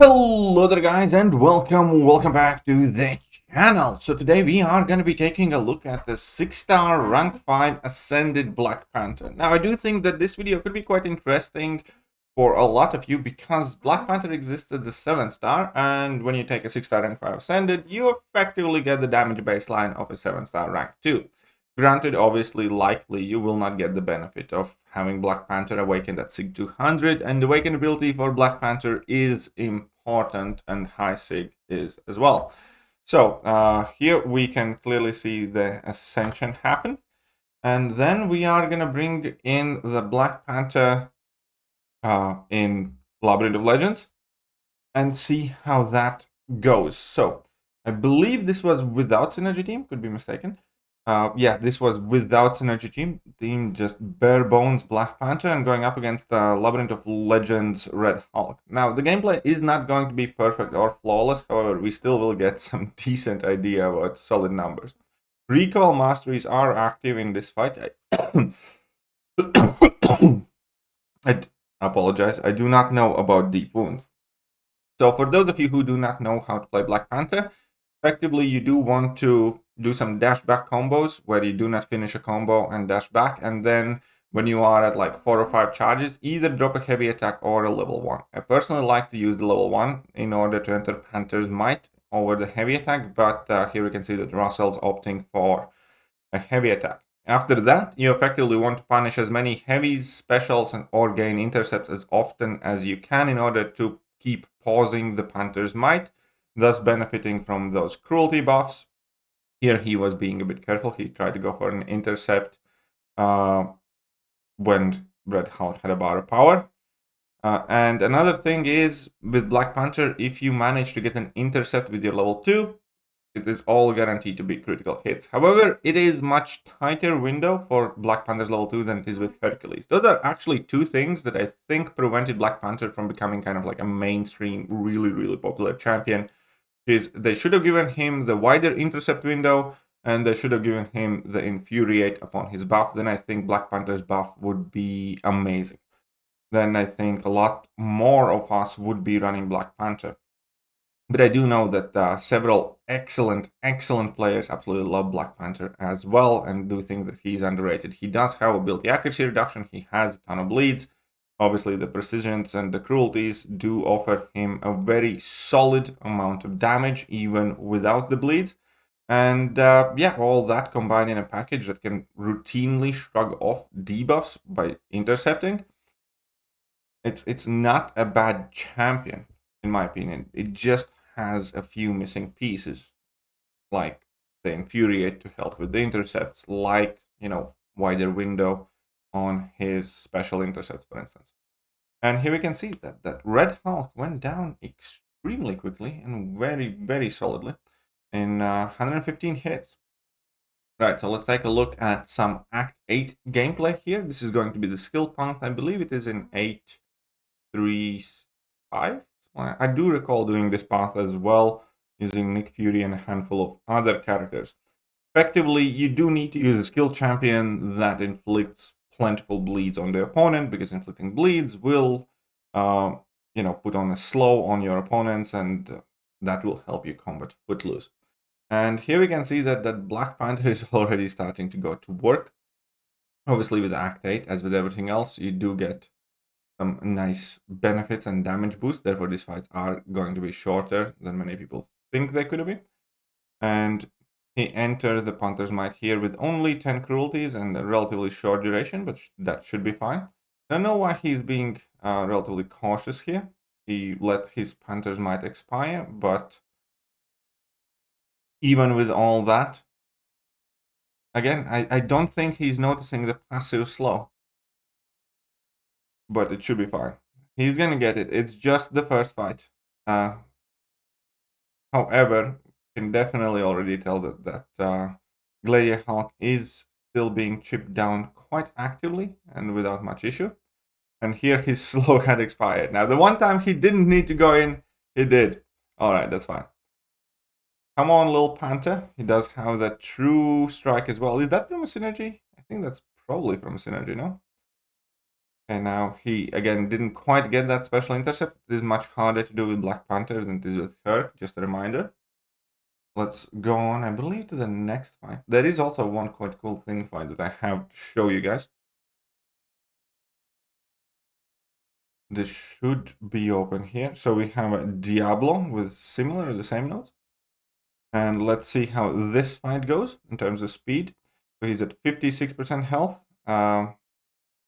Hello there guys and welcome back to the channel. So today we are going to be taking a look at the 6-star rank 5 ascended Black Panther. Now I do think that this video could be quite interesting for a lot of you because Black Panther exists as a 7-star, and when you take a 6-star rank 5 ascended you effectively get the damage baseline of a 7-star rank 2. Granted, obviously, likely you will not get the benefit of having Black Panther awakened at Sig 200, and the awakened ability for Black Panther is important, and high Sig is as well. So here we can clearly see the Ascension happen, and then we are going to bring in the Black Panther in Labyrinth of Legends and see how that goes. So I believe this was without Synergy Team, could be mistaken. Yeah, this was without Synergy Team, just bare bones Black Panther and going up against Labyrinth of Legends Red Hulk. Now, the gameplay is not going to be perfect or flawless, however, we still will get some decent idea about solid numbers. Recall masteries are active in this fight. I apologize, I do not know about Deep Wound. So for those of you who do not know how to play Black Panther, effectively you do want to do some dash back combos where you do not finish a combo and dash back, and then when you are at like 4 or 5 charges, either drop a heavy attack or a level 1. I personally like to use the level 1 in order to enter Panther's Might over the heavy attack, but here we can see that Russell's opting for a heavy attack. After that, you effectively want to punish as many heavies, specials, or gain intercepts as often as you can in order to keep pausing the Panther's Might, thus benefiting from those cruelty buffs. Here he was being a bit careful. He tried to go for an intercept when Red Hulk had a bar of power. And another thing is, with Black Panther, if you manage to get an intercept with your level 2, it is all guaranteed to be critical hits. However, it is much tighter window for Black Panther's level 2 than it is with Hercules. Those are actually two things that I think prevented Black Panther from becoming kind of like a mainstream, really popular champion. Is they should have given him the wider intercept window, and they should have given him the Infuriate upon his buff. Then I think Black Panther's buff would be amazing. Then I think a lot more of us would be running Black Panther. But I do know that several excellent players absolutely love Black Panther as well, and do think that he's underrated. He does have ability accuracy reduction, he has a ton of bleeds. Obviously, the precisions and the cruelties do offer him a very solid amount of damage, even without the bleeds. And yeah, all that combined in a package that can routinely shrug off debuffs by intercepting. It's not a bad champion, in my opinion. It just has a few missing pieces, like the Infuriate to help with the intercepts, like, wider window on his special intercepts, for instance. And here we can see that Red Hulk went down extremely quickly and very solidly in 115 hits. Right, so let's take a look at some Act 8 gameplay here. This is going to be the skill path. I believe it is in 8-3-5. I do recall doing this path as well, using Nick Fury and a handful of other characters. Effectively, you do need to use a skill champion that inflicts plentiful bleeds on the opponent, because inflicting bleeds will, put on a slow on your opponents, and that will help you combat Footloose. And here we can see that Black Panther is already starting to go to work. Obviously, with Act 8, as with everything else, you do get some nice benefits and damage boosts. Therefore, these fights are going to be shorter than many people think they could be. And he entered the Panther's Might here with only 10 cruelties and a relatively short duration, but that should be fine. I don't know why he's being relatively cautious here. He let his Panther's Might expire, but even with all that, again, I don't think he's noticing the passive slow. But it should be fine. He's gonna get it. It's just the first fight. However, can definitely already tell that Gladiator Hulk is still being chipped down quite actively and without much issue. And here his slow had expired. Now, the one time he didn't need to go in, he did. Alright, that's fine. Come on, little Panther. He does have that true strike as well. Is that from a synergy? I think that's probably from a synergy, no? And now he, again, didn't quite get that special intercept. This is much harder to do with Black Panther than it is with her, just a reminder. Let's go on, I believe, to the next fight. There is also one quite cool thing fight that I have to show you guys. This should be open here. So we have a Diablo with similar or the same notes. And let's see how this fight goes in terms of speed. So he's at 56% health.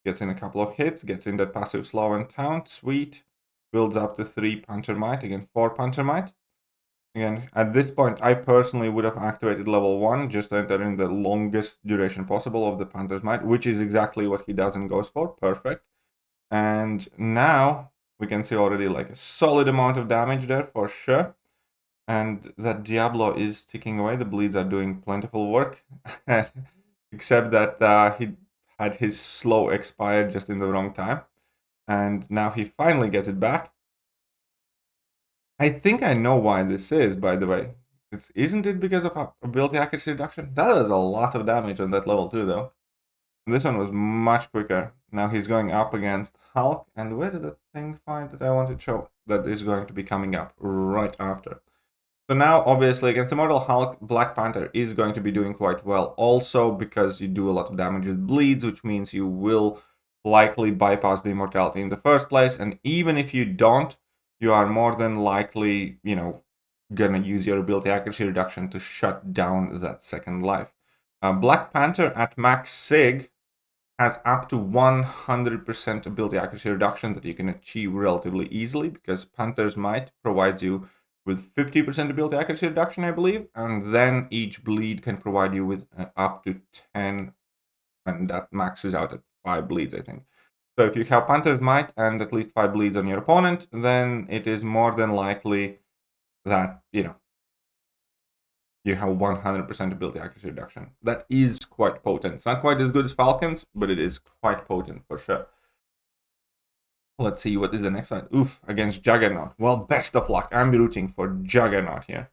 Gets in a couple of hits, gets in that passive slow and taunt. Sweet. Builds up to 3 Panther Might, again 4 Panther Might. Again, at this point, I personally would have activated level 1 just to enter in the longest duration possible of the Panther's Might, which is exactly what he does and goes for. Perfect. And now we can see already like a solid amount of damage there for sure. And that Diablo is ticking away. The bleeds are doing plentiful work. Except that he had his slow expired just in the wrong time. And now he finally gets it back. I think I know why this is, by the way. Isn't it because of ability accuracy reduction? That was a lot of damage on that level too, though. And this one was much quicker. Now he's going up against Hulk. And where did the thing find that I wanted to show? That is going to be coming up right after. So now, obviously, against Immortal Hulk, Black Panther is going to be doing quite well. Also, because you do a lot of damage with bleeds, which means you will likely bypass the immortality in the first place. And even if you don't, you are more than likely, gonna use your ability accuracy reduction to shut down that second life. Black Panther at max sig has up to 100% ability accuracy reduction that you can achieve relatively easily, because Panther's Might provides you with 50% ability accuracy reduction, I believe, and then each bleed can provide you with up to 10, and that maxes out at 5 bleeds, I think. So if you have Panther's Might and at least 5 bleeds on your opponent, then it is more than likely that, you have 100% ability accuracy reduction. That is quite potent. It's not quite as good as Falcon's, but it is quite potent for sure. Let's see, what is the next one? Oof, against Juggernaut. Well, best of luck. I'm rooting for Juggernaut here.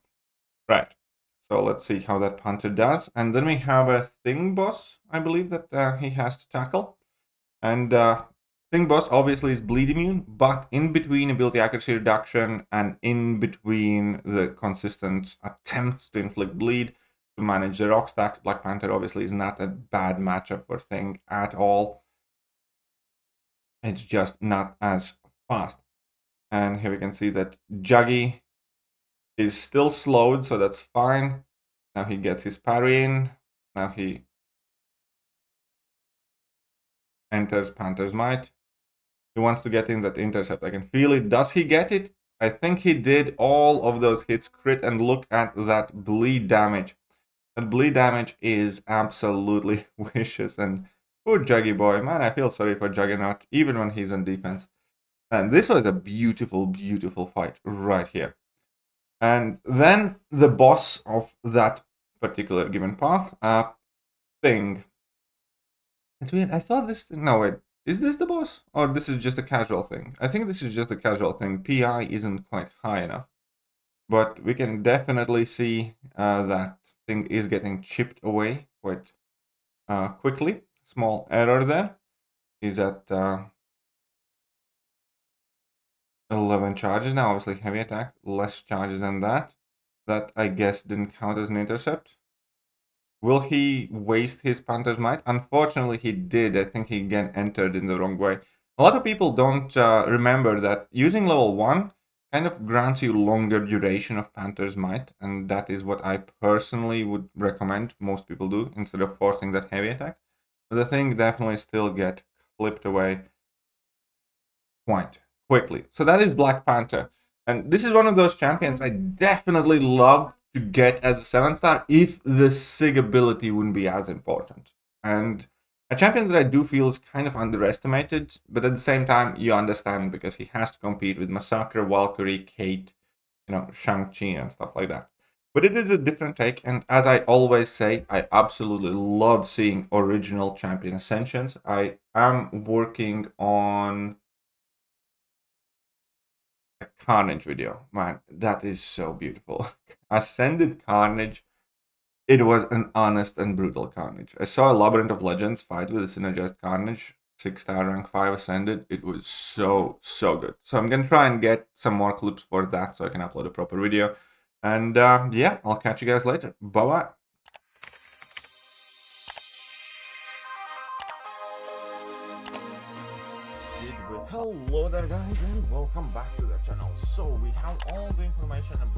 Right. So let's see how that Panther does. And then we have a Thing Boss, I believe, that he has to tackle. And Thing Boss obviously is bleed immune, but in between ability accuracy reduction and in between the consistent attempts to inflict bleed to manage the rock stacks, Black Panther obviously is not a bad matchup for Thing at all. It's just not as fast. And here we can see that Juggy is still slowed, so that's fine. Now he gets his parry in. Now he enters Panther's Might. He wants to get in that intercept. I can feel it. Does he get it? I think he did. All of those hits crit, and look at that bleed damage. That bleed damage is absolutely vicious. And poor Juggy boy, man, I feel sorry for Juggernaut, even when he's on defense. And this was a beautiful, beautiful fight right here. And then the boss of that particular given path, Thing. It's weird. I thought this. No, wait. Is this the boss? Or this is just a casual thing? I think this is just a casual thing. PI isn't quite high enough. But we can definitely see that Thing is getting chipped away quite quickly. Small error there. He's at 11 charges now. Obviously, heavy attack. Less charges than that. That, I guess, didn't count as an intercept. Will he waste his Panther's Might? Unfortunately, he did. I think he again entered in the wrong way. A lot of people don't remember that using level 1 kind of grants you longer duration of Panther's Might, and that is what I personally would recommend most people do instead of forcing that heavy attack. But the Thing definitely still get clipped away quite quickly. So that is Black Panther. And this is one of those champions I definitely love to get as a 7-star if the SIG ability wouldn't be as important. And a champion that I do feel is kind of underestimated, but at the same time, you understand because he has to compete with Massacre, Valkyrie, Kate, Shang-Chi and stuff like that. But it is a different take, and as I always say, I absolutely love seeing original champion Ascensions. I am working on a Carnage video. Man, that is so beautiful. Ascended Carnage. It was an honest and brutal Carnage. I saw a Labyrinth of Legends fight with a synergized Carnage 6-star rank 5 ascended. It was so good. So I'm gonna try and get some more clips for that so I can upload a proper video. And yeah, I'll catch you guys later. Bye bye. Hello there guys, and welcome back to the channel. So we have all the information about